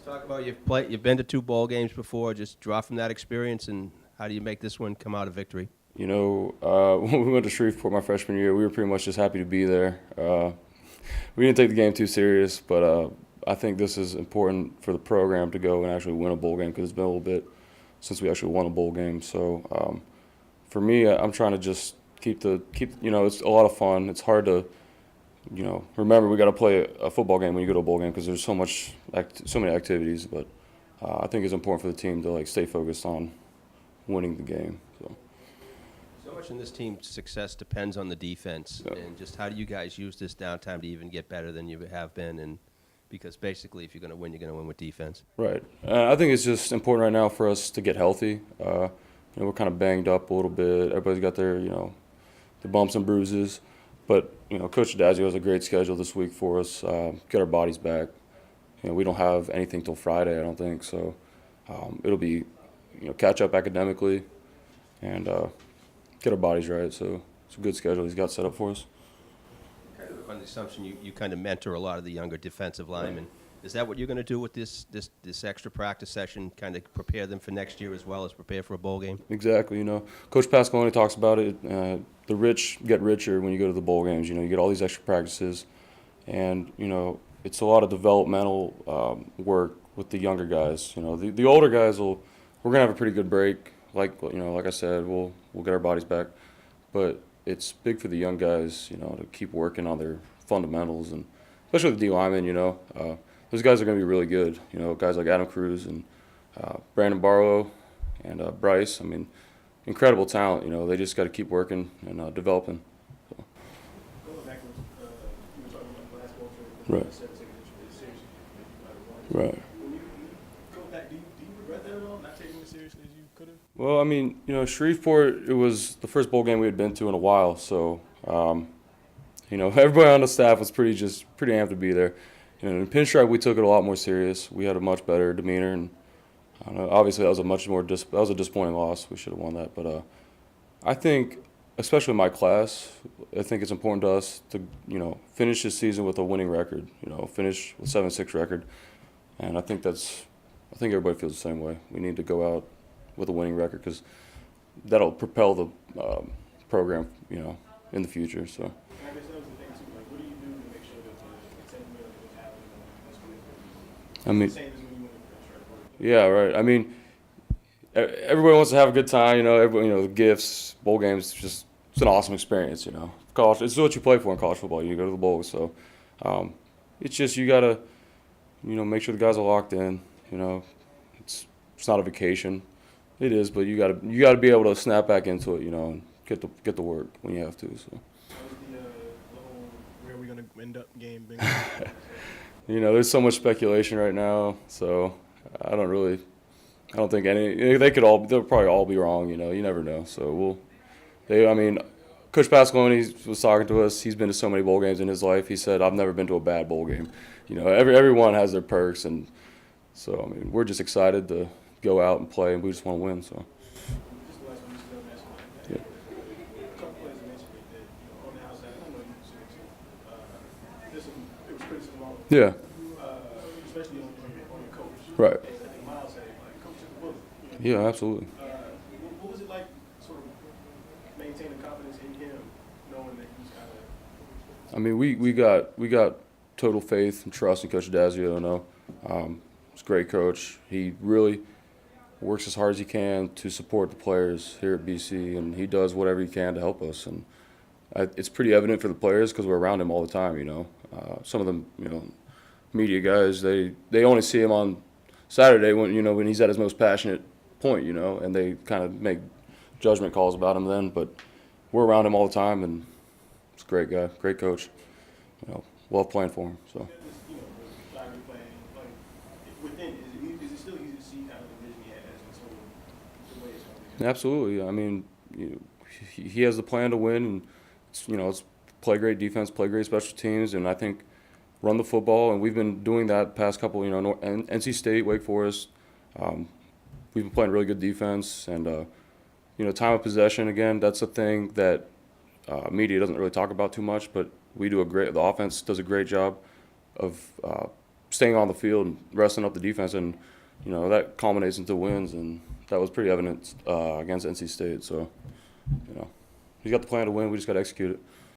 Talk about you've been to two bowl games before. Just draw from that experience, and how do you make this one come out a victory? When we went to Shreveport my freshman year, we were pretty much just happy to be there. We didn't take the game too serious, but I think this is important for the program to go and actually win a bowl game because it's been a little bit since we actually won a bowl game. So for me, I'm trying to just keep. It's a lot of fun. It's hard to remember we got to play a football game when you go to a bowl game because there's so many activities. But I think it's important for the team to stay focused on winning the game. So much in this team's success depends on the defense, and just how do you guys use this downtime to even get better than you have been? And because basically, if you're going to win, you're going to win with defense. Right. I think it's just important right now for us to get healthy. We're kind of banged up a little bit. Everybody's got their bumps and bruises. But Coach Dazio has a great schedule this week for us. Get our bodies back. We don't have anything till Friday, I don't think. So it'll be catch up academically and get our bodies right. So it's a good schedule he's got set up for us. On the assumption you kind of mentor a lot of the younger defensive linemen. Is that what you're going to do with this extra practice session, kind of prepare them for next year as well as prepare for a bowl game? Exactly. Coach Pasqualoni talks about it. The rich get richer when you go to the bowl games. You get all these extra practices. And, it's a lot of developmental work with the younger guys. The older guys we're going to have a pretty good break. Like I said, we'll get our bodies back. But it's big for the young guys, to keep working on their fundamentals, and especially the D linemen, those guys are going to be really good. Guys like Adam Cruz and Brandon Barlow and Bryce. I mean, incredible talent. They just got to keep working and developing. So. Going back to you were talking about basketball for Right. 7 seconds seriously. Right. When you go back, do you regret that at all? Not taking it as seriously as you could have? Well, Shreveport, it was the first bowl game we had been to in a while, so everybody on the staff was pretty amped to be there. In Pinstripe, we took it a lot more serious. We had a much better demeanor, and I don't know, obviously that was a disappointing loss. We should have won that, but I think, especially my class, I think it's important to us to finish this season with a winning record. Finish with 7-6 record, and I think everybody feels the same way. We need to go out with a winning record because that'll propel the program, in the future. So. And I guess that was the thing too. Like, what do you do to make sure that the sentiment of what's happening in school is I mean, the same as when you went to Pinstripe? yeah, right. I mean, everybody wants to have a good time. The gifts, bowl games, it's an awesome experience. College, it's what you play for in college football. You go to the bowl, so it's just you gotta, make sure the guys are locked in. It's not a vacation. It is, but you gotta be able to snap back into it. And get the work when you have to. So. How was the whole where are we going to end up game being? There's so much speculation right now, so I don't think they'll probably all be wrong. You never know. So Coach Pasqualoni was talking to us. He's been to so many bowl games in his life. He said, "I've never been to a bad bowl game." Everyone has their perks, and so we're just excited to go out and play, and we just want to win. So. Just the last one, you still basketball. Yeah. A couple players mentioned that on the outside, I don't know if you've seen it. There was criticism on it. Yeah. Especially on your coach. Right. I think Miles said, coach took the bullet. Yeah, absolutely. What was it like, sort of maintaining confidence in him, knowing that he's kind of? We got total faith and trust in Coach Dazio. He's a great coach. He really works as hard as he can to support the players here at BC, and he does whatever he can to help us. And it's pretty evident for the players because we're around him all the time. Some of them, media guys, they only see him on Saturday when he's at his most passionate point, and they kind of make judgment calls about him then. But we're around him all the time, and he's a great guy, great coach. Love playing for him. So. Is it still easy to see kind of the vision he has and sort of the way it's going to be? Absolutely. He has the plan to win, and it's play great defense, play great special teams, and I think run the football. And we've been doing that past couple. NC State, Wake Forest. We've been playing really good defense, and time of possession. Again, that's a thing that media doesn't really talk about too much, but the offense does a great job of staying on the field and resting up the defense, and you know that culminates into wins, and that was pretty evident against NC State. So, you know, he's got the plan to win. We just got to execute it.